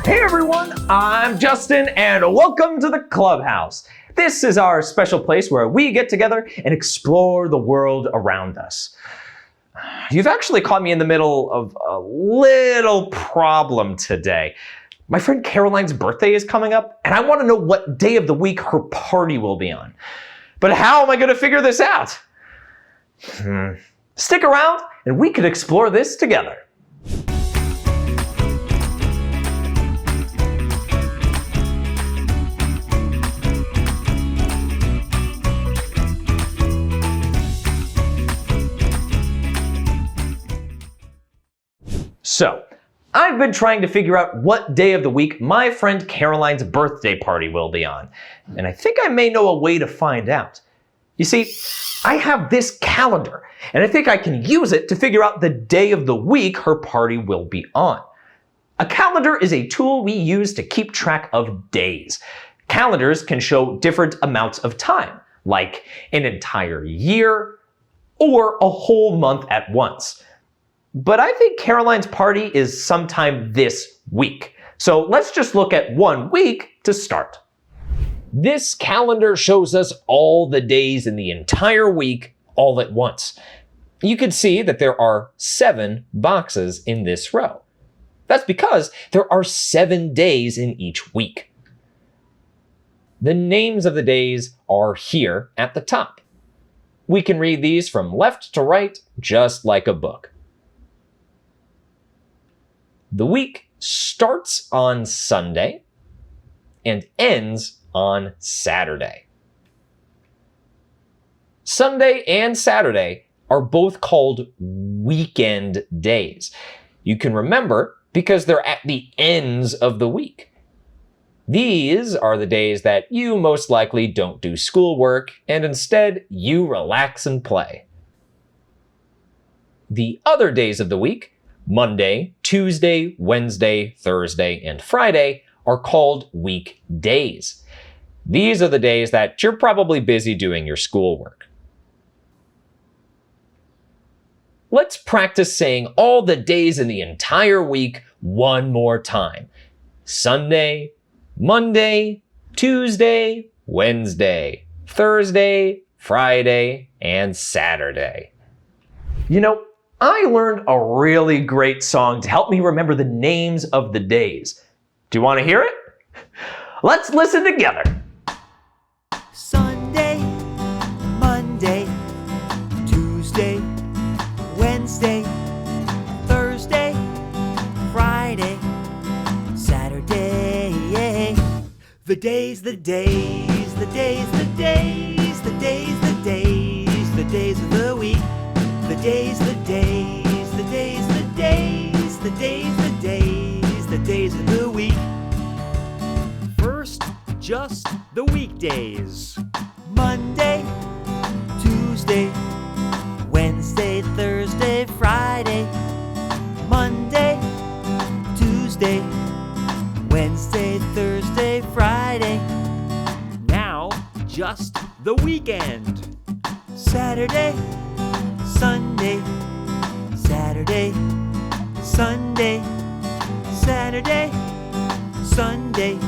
Hey everyone, I'm Justin and welcome to the Clubhouse. This is our special place where we get together and explore the world around us. You've actually caught me in the middle of a little problem today. My friend Caroline's birthday is coming up and I want to know what day of the week her party will be on. But how am I going to figure this out? Stick around and we can explore this together. So, I've been trying to figure out what day of the week my friend Caroline's birthday party will be on, and I think I may know a way to find out. You see, I have this calendar, and I think I can use it to figure out the day of the week her party will be on. A calendar is a tool we use to keep track of days. Calendars can show different amounts of time, like an entire year or a whole month at once. But I think Caroline's party is sometime this week. So let's just look at 1 week to start. This calendar shows us all the days in the entire week all at once. You can see that there are 7 boxes in this row. That's because there are 7 days in each week. The names of the days are here at the top. We can read these from left to right, just like a book. The week starts on Sunday and ends on Saturday. Sunday and Saturday are both called weekend days. You can remember because they're at the ends of the week. These are the days that you most likely don't do schoolwork and instead you relax and play. The other days of the week, Monday, Tuesday, Wednesday, Thursday, and Friday, are called weekdays. These are the days that you're probably busy doing your schoolwork. Let's practice saying all the days in the entire week one more time. Sunday, Monday, Tuesday, Wednesday, Thursday, Friday, and Saturday. You know, I learned a really great song to help me remember the names of the days. Do you want to hear it? Let's listen together. Sunday, Monday, Tuesday, Wednesday, Thursday, Friday, Saturday. The days, the days, the days, the days, the days, the days, the days of the week. The days, the days, the days, the days, the days, the days, the days of the week. First, just the weekdays. Monday, Tuesday, Wednesday, Thursday, Friday. Monday, Tuesday, Wednesday, Thursday, Friday. Now, just the weekend. Saturday, Sunday, Saturday, Sunday, Saturday, Sunday,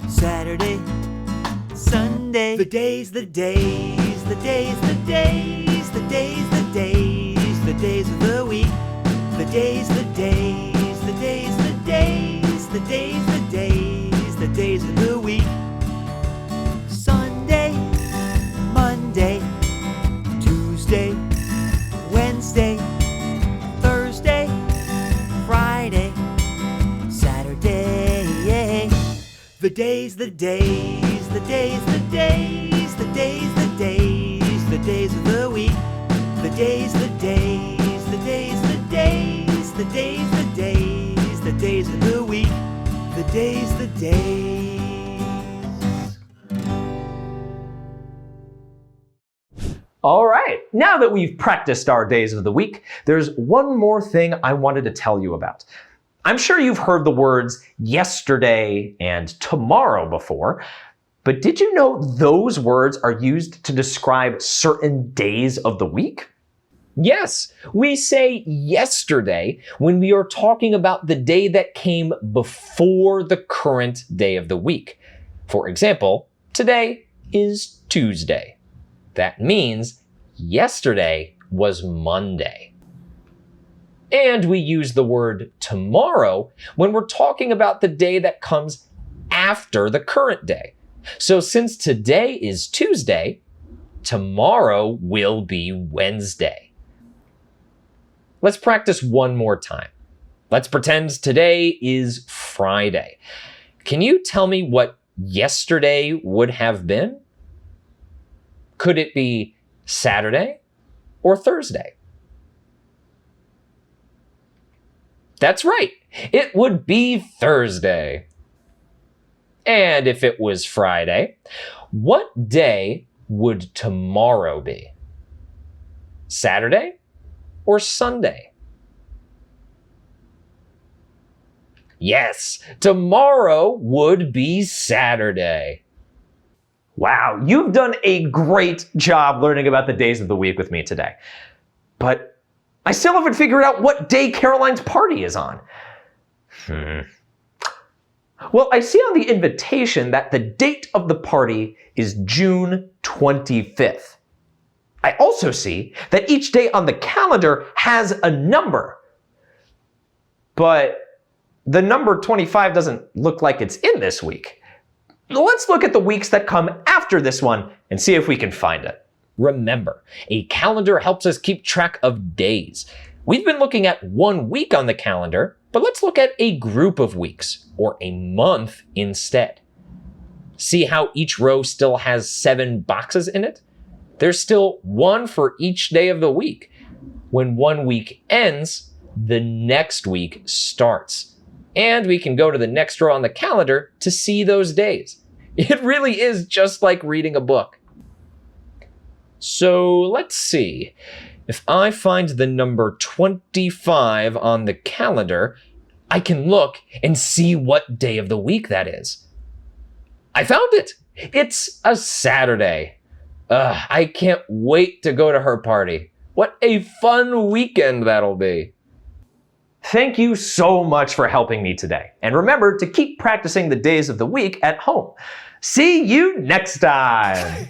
Saturday, Sunday. The days, the days, the days, the days, the days, the days, the days of the week. The days, the days, the days, the days, the days, the days, the days of the week. Sunday, Monday, Tuesday, Wednesday, Thursday, Friday, Saturday. The days, the days, the days, the days, the days, the days, the days of the week. The days, the days, the days, the days, the days, the days, the days of the week. The days, the days. All right, now that we've practiced our days of the week, there's one more thing I wanted to tell you about. I'm sure you've heard the words yesterday and tomorrow before, but did you know those words are used to describe certain days of the week? Yes, we say yesterday when we are talking about the day that came before the current day of the week. For example, today is Tuesday. That means yesterday was Monday. And we use the word tomorrow when we're talking about the day that comes after the current day. So since today is Tuesday, tomorrow will be Wednesday. Let's practice one more time. Let's pretend today is Friday. Can you tell me what yesterday would have been? Could it be Saturday or Thursday? That's right. It would be Thursday. And if it was Friday, what day would tomorrow be? Saturday or Sunday? Yes, tomorrow would be Saturday. Wow, you've done a great job learning about the days of the week with me today. But I still haven't figured out what day Caroline's party is on. Well, I see on the invitation that the date of the party is June 25th. I also see that each day on the calendar has a number. But the number 25 doesn't look like it's in this week. Let's look at the weeks that come after this one and see if we can find it. Remember, a calendar helps us keep track of days. We've been looking at 1 week on the calendar, but let's look at a group of weeks, or a month instead. See how each row still has 7 boxes in it? There's still 1 for each day of the week. When 1 week ends, the next week starts. And we can go to the next row on the calendar to see those days. It really is just like reading a book. So let's see. If I find the number 25 on the calendar, I can look and see what day of the week that is. I found it! It's a Saturday. I can't wait to go to her party. What a fun weekend that'll be. Thank you so much for helping me today. And remember to keep practicing the days of the week at home. See you next time.